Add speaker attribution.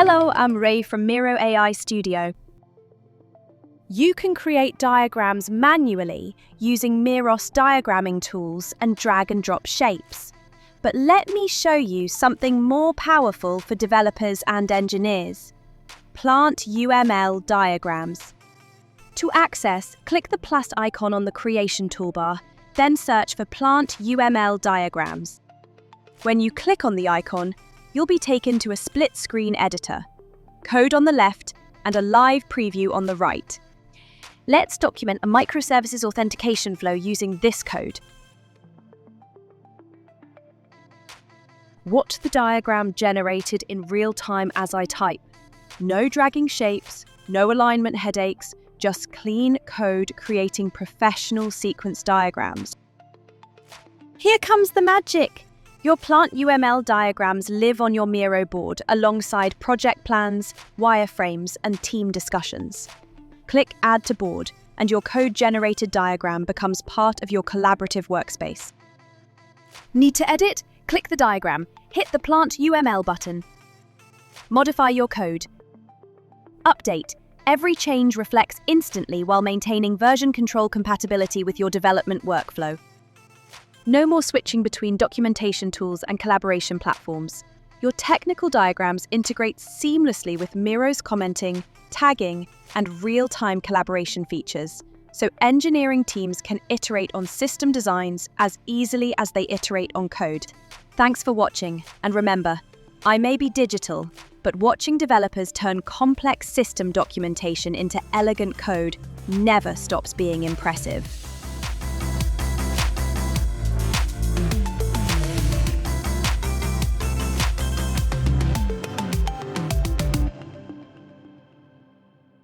Speaker 1: Hello, I'm Ray from Miro AI Studio. You can create diagrams manually using Miro's diagramming tools and drag and drop shapes. But let me show you something more powerful for developers and engineers: PlantUML diagrams. To access, click the plus icon on the creation toolbar, then search for PlantUML diagrams. When you click on the icon, you'll be taken to a split-screen editor, code on the left and a live preview on the right. Let's document a microservices authentication flow using this code. Watch the diagram generated in real time as I type. No dragging shapes, no alignment headaches, just clean code creating professional sequence diagrams. Here comes the magic! Your PlantUML diagrams live on your Miro board alongside project plans, wireframes, and team discussions. Click Add to Board, and your code-generated diagram becomes part of your collaborative workspace. Need to edit? Click the diagram, hit the PlantUML button. Modify your code. Update. Every change reflects instantly while maintaining version control compatibility with your development workflow. No more switching between documentation tools and collaboration platforms. Your technical diagrams integrate seamlessly with Miro's commenting, tagging, and real-time collaboration features, so engineering teams can iterate on system designs as easily as they iterate on code. Thanks for watching, and remember, I may be digital, but watching developers turn complex system documentation into elegant code never stops being impressive.